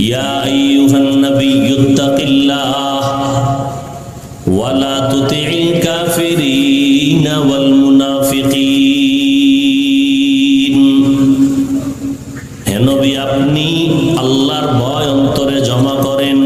ইয়া আইয়ুহান নাবিয়্যুত্তাকিল্লাহ ওয়া লা তুতি'ল কাফিরিনা ওয়াল মুনাফিকিন। হে নবী, আপনি আল্লাহর ভয় অন্তরে জমা করেন,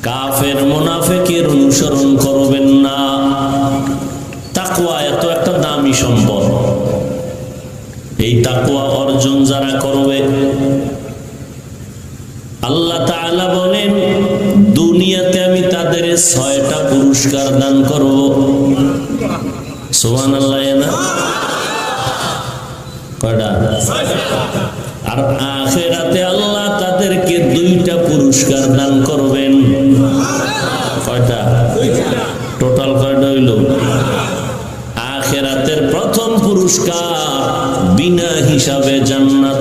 কাফের মুনাফিকের অনুসরণ করবেন না। তাকওয়া এত একটা দামি সম্পদ, এই তাকওয়া অর্জন যারা করবে, আল্লাহ তাআলা বলেন দুনিয়াতে আমি তাদের 6টা পুরস্কার দান করব। সুবহানাল্লাহ। না কয়টা? আর আখিরাতে আল্লাহ তাদেরকে 2টা পুরস্কার দান করবেন। কয়টা? টোটাল কয়টা হইল? আখিরাতের প্রথম পুরস্কার বিনা হিসাবে জান্নাত।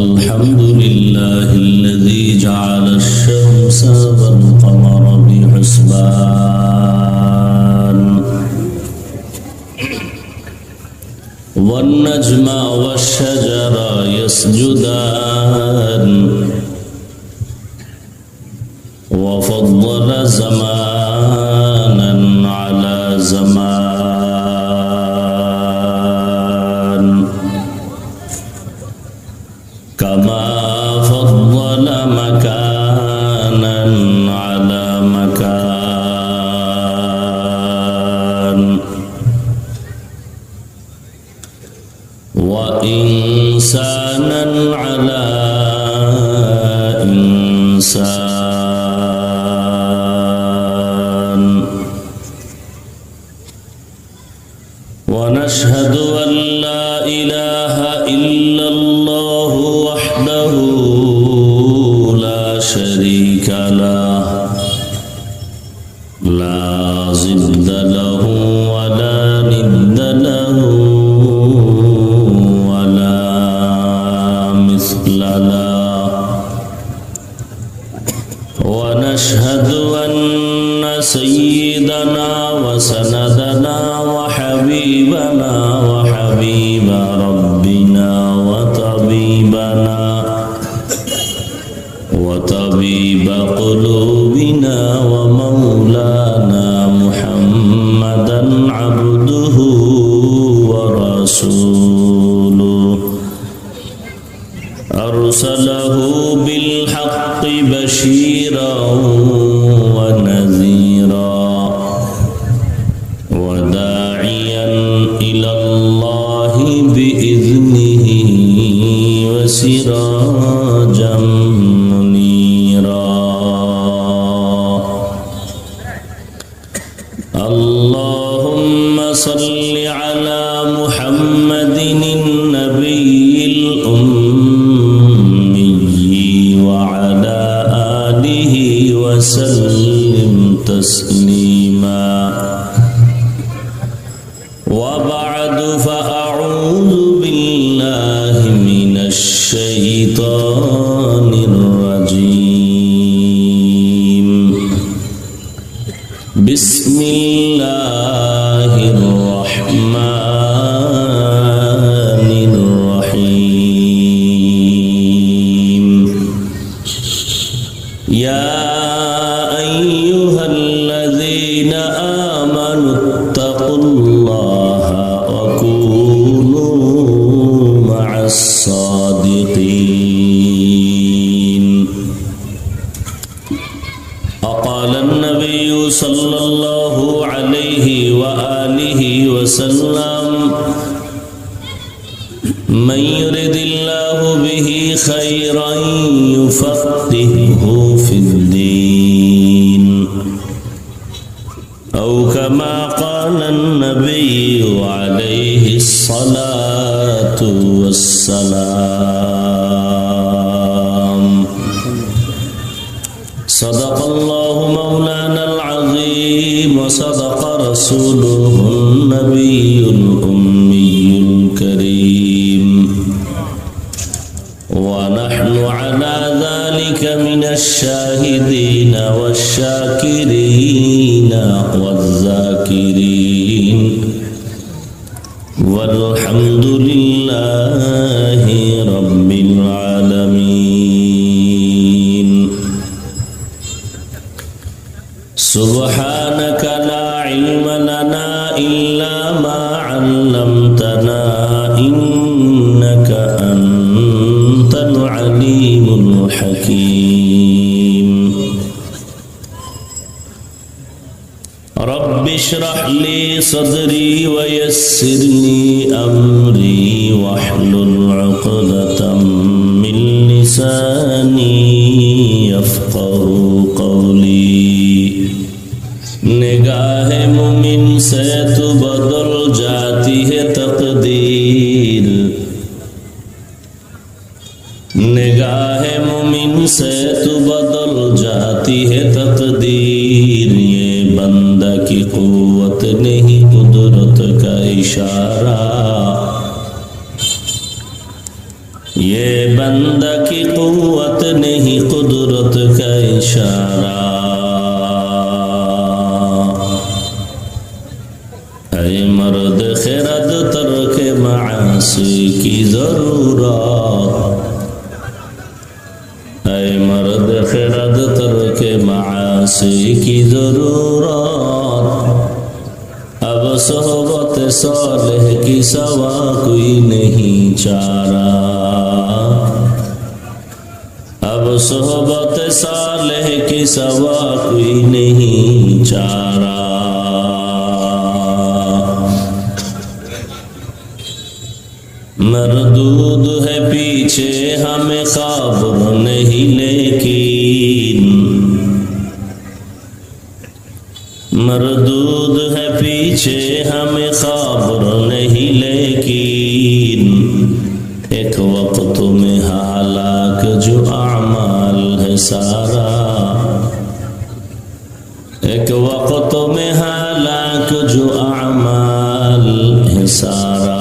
আলহামদুলিল্লাহিল্লাযী জাআলাশ শামসা ওয়াল কমারা বিহুসবান ওয়ান নাজমা ওয়াশ শাজারা ইয়াসজুদান ওয়া ফাদ্দালা জামানান আলা জামান কামা ফাদ্দালা মাকানান আলা মাকান ওয়া ইনসানান আলা ইনসান ওয়া নাশহাদু আন লা ইলাহা ইল্লাল্লাহু ওয়াহদাহু লা শারীকা লাহু লা জিদ্দা লাহু ওয়া লা নিদ্দা লাহু ওয়া লা মিসলা লাহু ওয়া নাশহাদু আন্না সাইয়্যিদানা ওয়া সানাদানা ওয়া হাবিবানা ওয়া হাবিবা রাব্বিনা ওয়া তাবিবা কুলুবিনা ওয়া মাওলানা মুহাম্মাদান আবদুহু ওয়া রাসূলুহু আরসালাহু বিল হাক্কি বাশীরান ওয়া নাযীরা ওয়া দা'iয়ান ইলাল্লাহি বিইذনিহি ওয়া সিরাজাম মুনীরা। আল্লাহুম্মা সাল্লি আলা মুহাম্মাদিন নাবিয়্যিল উম্মি ওয়া আলা আলিহি ওয়া সাল্লিম তাসলিমা। وبعد فأعوذ بالله من الشيطان الرجيم. بسم الله الرحمن الرحيم. يا أيها الذين آمنوا اتقوا الله وكونوا مع الصادقين. وقال النبي صلى الله عليه وآله وسلم من يرد الله به خيرا يفقهه في الدين أو كما قال النبي عليه الصلاة والسلام. صدق الله مولانا العظيم وصدق رسوله النبي الأمي الكريم ونحن على ذلك من الشاهدين والشاكرين والذاكرين والحمد لله رب سبحانك لا علم لنا إلا ما علمتنا إنك أنت العليم الحكيم رب اشرح لي صدري ويسر لي أمري واحلل عقدة من لساني يفقهوا قولي निगाह मुमिन से तो बदल जाती है तकदीर निगाह मुमिन से तो बदल जाती है तकदीर ये बंदा की कुव्वत नहीं कुदरत का इशारा ये बंदा की कुव्वत नहीं कुदरत का इशारा मर्द खिरद तर्क मासी की जरूरत ऐ मर्द खिरद तर्क मासी की जरूरत अब सोहबत सालेह की सवा कोई नहीं चारा अब सोहबत सालेह की सवा कोई नहीं चारा मरदूद है पीछे हमें खबर नहीं लेकिन मरदूद है पीछे हमें खबर नहीं लेकिन एक वक्त में हालाक जो आमाल है सारा एक वक्त में हालाक जो आमाल है सारा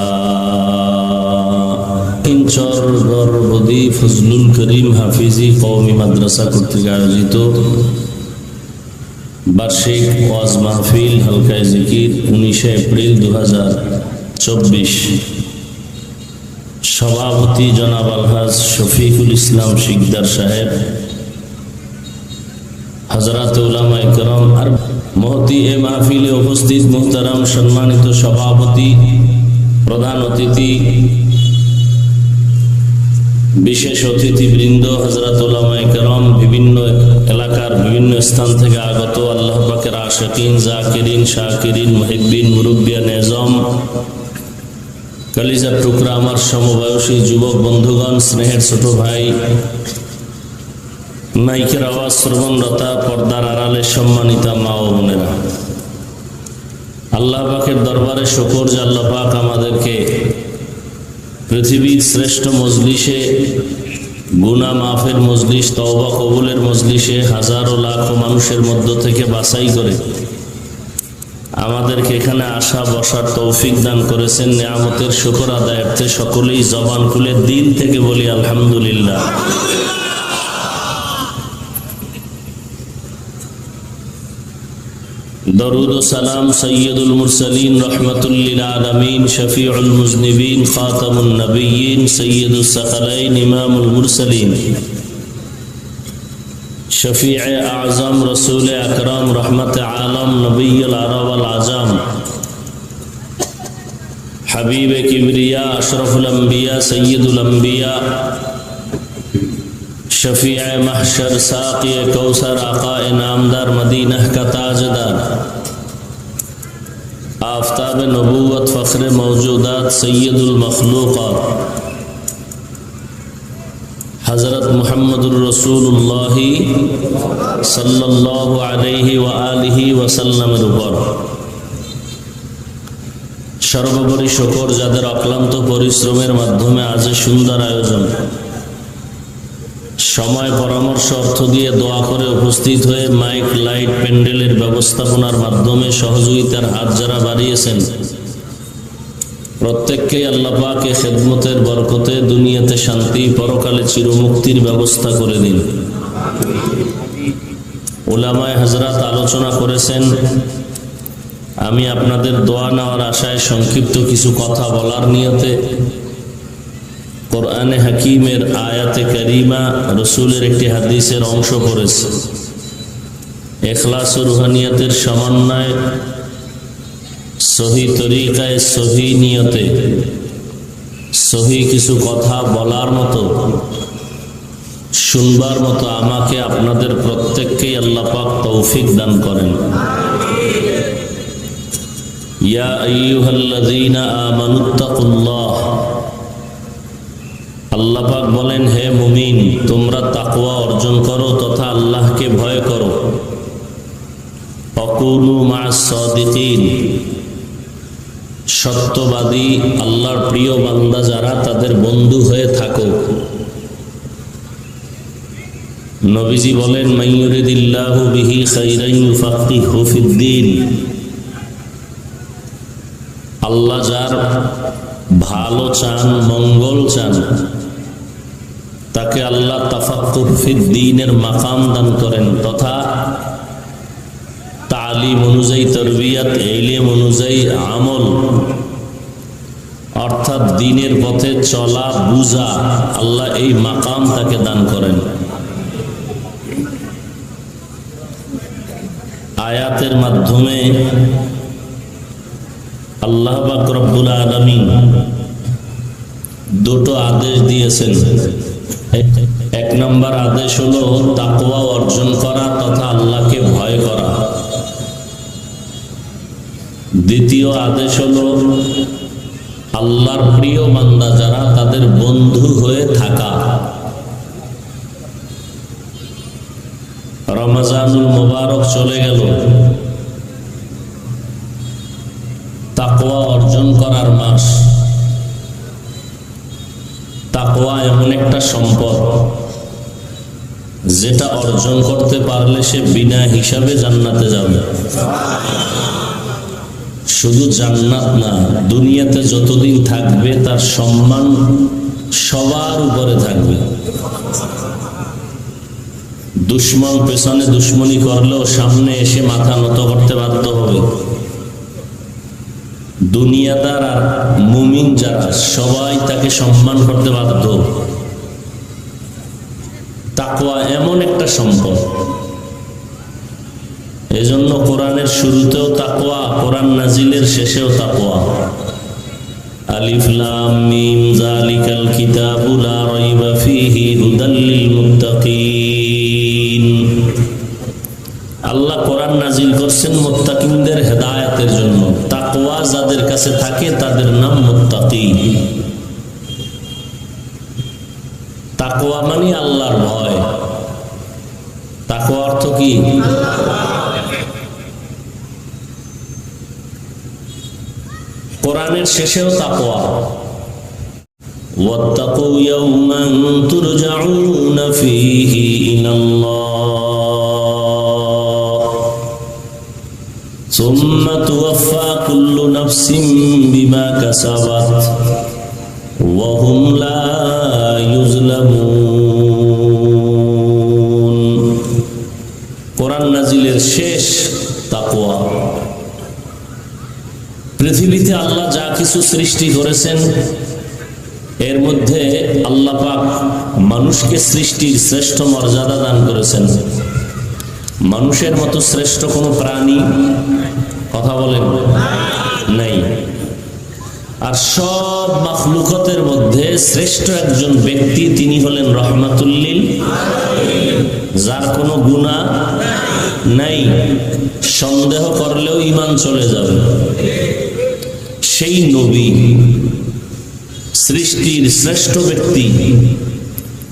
চরগরবদি ফজলুল করিম হাফিজি কওমি মাদ্রাসা কর্তৃক আয়োজিত বার্ষিক ওয়াজ মাহফিল হালকায়ে জিকির 19 এপ্রিল 2024 সভাপতি জনাব আলহাজ শফিকুল ইসলাম শিকদার সাহেব হযরত উলামা ইকরাম আর মহতি এ মাহফিলে উপস্থিত মুহতারাম সম্মানিত সভাপতি প্রধান অতিথি বিশেষ অতিথিবৃন্দ হযরত উলামায়ে কেরাম বিভিন্ন এলাকার বিভিন্ন স্থান থেকে আগত আল্লাহ পাকের আশিকিন জাকিরিন শাকিরিন মুহিব্বিন মুরব্বিয়ান এজম কলিজার টুকরা আমার সমবয়সী যুবক বন্ধুগণ স্নেহের ছোট ভাই মাইকের আওয়াজ শ্রবণরতা পর্দার আড়ালে সম্মানিতা মা ও বোনেরা আল্লাহ পাকের দরবারে শুকর যে আল্লাহ পাক আমাদেরকে পৃথিবীর শ্রেষ্ঠ মজলিসে গুনাহ মাফের মজলিস তওবা কবুলের মজলিসে হাজারো লাখো মানুষের মধ্য থেকে বাছাই করে আমাদেরকে এখানে আসা বসার তৌফিক দান করেছেন নিয়ামতের শুকর আদায়ার্থে সকলেই জবান খুলে দিল থেকে বলি আলহামদুলিল্লাহ दरूद सलाम सैयदुल मुरसलीन रहमतुल लिल आलमीन शफीउल मुज़निबीन खातमुन नबिय्यीन सैयदुस सकलैन इमामुल मुरसलीन शफीअ आज़म रसूल अकरम रहमत आलम नबीयुल अरब वल आज़म हबीब किबरिया अशरफुल अंबिया सैयदुल अंबिया शफीअ महशर साक़ी कौसर आक़ाए नामदार मदीना का ताजदार आफ़ताब नबूवत फ़ख्र मौजूदात सैयदुल मखलूक़ात हज़रत मुहम्मदुर रसूलुल्लाह सल्लल्लाहु अलैहि व आलिहि वसल्लमेर ऊपर सर्वोपरि शुकर जाদের অক্লান্ত পরিশ্রমের মাধ্যমে আজ সুন্দর আয়োজন সময় পরামর্শ অর্থ দিয়ে দোয়া করে উপস্থিত হয়ে মাইক লাইট প্যান্ডেলের ব্যবস্থাপনার মাধ্যমে সহযোগিতার হাত যারা বাড়িয়েছেন প্রত্যেককে আল্লাহ পাকের খেদমতের বরকতে দুনিয়াতে শান্তি পরকালে চিরমুক্তির ব্যবস্থা করে দিন। উলামায়ে হযরত আলোচনা করেছেন, আমি আপনাদের দোয়া নেওয়ার আশায় সংক্ষিপ্ত কিছু কথা বলার নিয়তে কোরআনে হাকিমের আয়াতে কারিমা রসুলের একটি হাদিসের অংশ করেছে। ইখলাস ও রুহানিয়াতের সমন্বয়, সহি তরিকায়, সহি নিয়তে সহি কিছু কথা বলার মতো, শুনবার মতো আমাকে আপনাদের প্রত্যেককেই আল্লাহ পাক তৌফিক দান করেন। ইয়া আইয়ুহাল্লাযীনা আমানুত্তাকুল্লাহ, আল্লাহ পাক বলেন, হে মুমিন, তোমরা তাকওয়া অর্জন করো তথা আল্লাহকে ভয় করো। ওয়াকুনু মা'আস সাদিকিন, সত্যবাদী আল্লাহর প্রিয় বান্দা যারা, তাদের বন্ধু হয়ে থাকো। নবীজি বলেন, মাইয়ুরিদিল্লাহু বিহি খাইরান ইউফাক্কিহু ফিদ্দীন, আল্লাহ যার ভালো চান, মঙ্গল চান, তাকে আল্লাহ তাফাক্কুহ ফিদ্দীনের মাকাম দান করেন, তথা তালিম অনুযায়ী, তরবিয়াত, ইলম অনুযায়ী আমল, অর্থাৎ দ্বীনের পথে চলা, বুঝা, আল্লাহ এই মাকাম তাকে দান করেন। আয়াতের মাধ্যমে আল্লাহ পাক রব্বুল আলামিন দুটো আদেশ দিয়েছেন। এক নম্বর আদেশ হলো তাকওয়া অর্জন করা তথা আল্লাহকে ভয় করা। দ্বিতীয় আদেশ হলো আল্লাহর প্রিয় বান্দা যারা, তাদের বন্ধু হয়ে থাকা। রমজানুল মুবারক চলে গেল, তাকওয়া অর্জন করার মাস। তাকওয়া এমন একটা সম্পদ যেটা অর্জন করতে পারলে সে বিনা হিসাবে জান্নাতে যাবে। শুধু জান্নাত না, দুনিয়াতে যতদিন থাকবে তার সম্মান সবার উপরে থাকবে। দুশ্মন পেছনে দুশ্মনী করলেও সামনে এসে মাথা নত করতে বাধ্য হবে। দুনিয়াদার আর মুমিন যারা, সবাই তাকে সম্মান করতে বাধ্য। তাকওয়া এমন একটা সম্পদ, এজন্য কোরআনের শুরুতেও তাকওয়া, কোরআন নাজিলের শেষেও তাকওয়া। আলিফ লাম মিম যালিকাল কিতাবু লা রাইবা ফীহি হুদাল লিল মুত্তাকিন। আল্লাহ কোরআন নাজিল করছেন মুত্তাকিনদের হেদায়েতের জন্য। তাকওয়া যাদের কাছে থাকে তাদের নাম মুত্তাকি। তাকওয়া মানে আল্লাহর ভয়। তাকওয়া অর্থ কি? কোরআনের শেষেও তাকওয়া, ওয়াত্তাকু ইয়াওমান তুরজাউনা ফীহি ইলাল্লাহ সুম্মা তুওয়াফা কুল্লু নাফসিন বিমা কাসাবাত ওয়া হুম লা ইউজলামুন। কোরআন নাজিলের শেষ তাকওয়া। পৃথিবীতে আল্লাহ যা কিছু সৃষ্টি করেছেন, এর মধ্যে আল্লাহ পাক মানুষকে সৃষ্টির শ্রেষ্ঠ মর্যাদা দান করেছেন। মানুষের মতো শ্রেষ্ঠ কোনো প্রাণী, কথা বলেন, নাই। আর সব মাখলুকাতের মধ্যে শ্রেষ্ঠ একজন ব্যক্তি, তিনি হলেন রহমাতুল লিল আলামিন, যার কোনো গুনাহ নাই। সন্দেহ করলেও ঈমান চলে যাবে। সেই নবী, সৃষ্টির শ্রেষ্ঠ ব্যক্তি,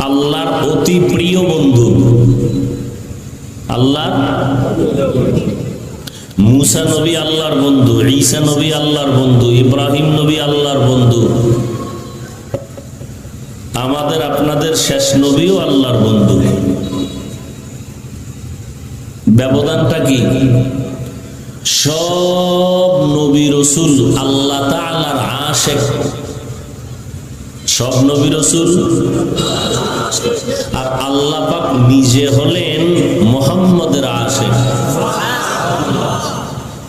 আল্লাহর অতি প্রিয় বন্ধু। আল্লাহ, মুসা নবী আল্লাহর বন্ধু, ঈসা নবী আল্লাহর বন্ধু, ইব্রাহিম নবী আল্লাহর বন্ধু, আমাদের আপনাদের শেষ নবীও আল্লাহর বন্ধু। ব্যবধানটা কি? সব নবী রাসূল আল্লাহ তাআলার আশিক। সব নবী রাসূল, আর আল্লাহ পাক নিজে হলেন মুহাম্মদের আশিক।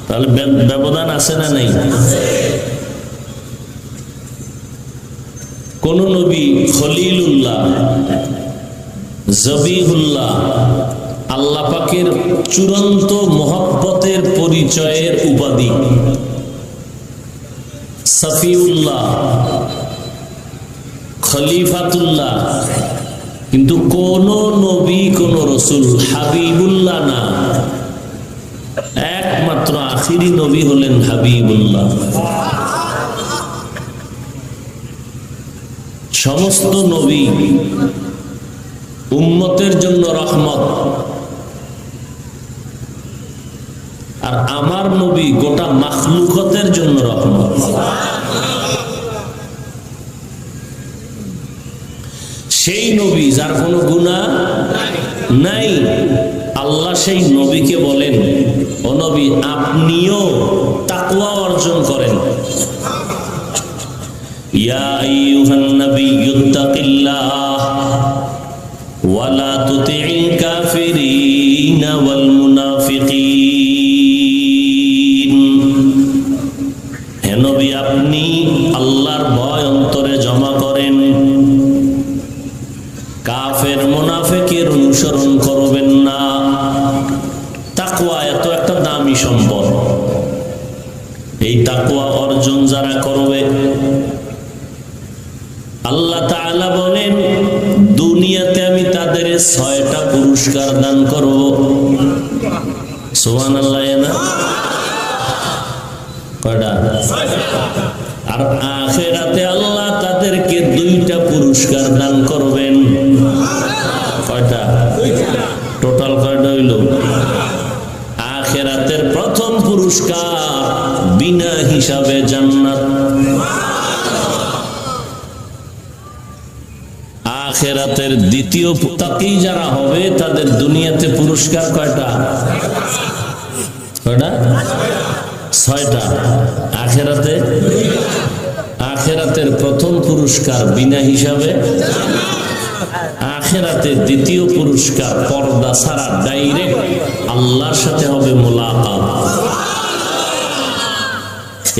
তাহলে ব্যবধান আছে না নাই? কোন নবী খলিলুল্লাহ, জবিহুল্লাহ, আল্লাহ পাকের চূড়ান্ত মহব্বতের পরিচয়ের উপাধি। সফিউল্লাহ, খলিফাতুল্লাহ, কিন্তু কোন নবী কোন রসুল হাবিবুল্লাহ না, একমাত্র আখিরি নবী হলেন হাবিবুল্লাহ। সমস্ত নবী উম্মতের জন্য রহমত, আর আমার নবী গোটা মাখলুকতের জন্য রহমত। সেই নবী যার কোনো গুনাহ নাই, আল্লাহ সেই নবীকে বলেন, ও নবী আপনিও তাকওয়া অর্জন করেন। ইয়া আইয়ুহান নাবিয়্যুত্তাকিল্লাহ ওয়া লা তুতি'ল কাফিরিনা ওয়াল মুনাফিকিন। হে নবী আপনি আল্লাহর ভয় অন্তরে জমা করেন, কাফের মুনাফিকের অনুসরণ করবেন না। তাকওয়া এত একটা দামি সম্পদ, এই তাকওয়া অর্জন যারা করবে, আল্লাহ তাআলা বলেন দুনিয়াতে আমি তাদের 6টা পুরস্কার দান করব। সুবহানাল্লাহ। না কয়টা? আর আখিরাতে আল্লাহ তাদেরকে 2টা পুরস্কার দান করবেন। কয়টা? টোটাল কয়টা হইল? আখিরাতের প্রথম পুরস্কার বিনা হিসাবে জান্নাত। আখিরাতের দ্বিতীয় তাকি যারা হবে তাদের দুনিয়াতে পুরস্কার কয়টা? কয়টা? 6টা। আখিরাতের প্রথম পুরস্কার বিনা হিসাবে, আখিরাতে দ্বিতীয় পুরস্কার পর্দা ছাড়া ডাইরেক্ট আল্লাহর সাথে হবে মোলাকাত।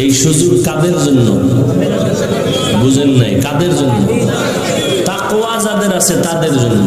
এই সুযোগ কাদের জন্য? বুঝেন নাই? কাদের জন্য? তাকওয়া যাদের আছে তাদের জন্য।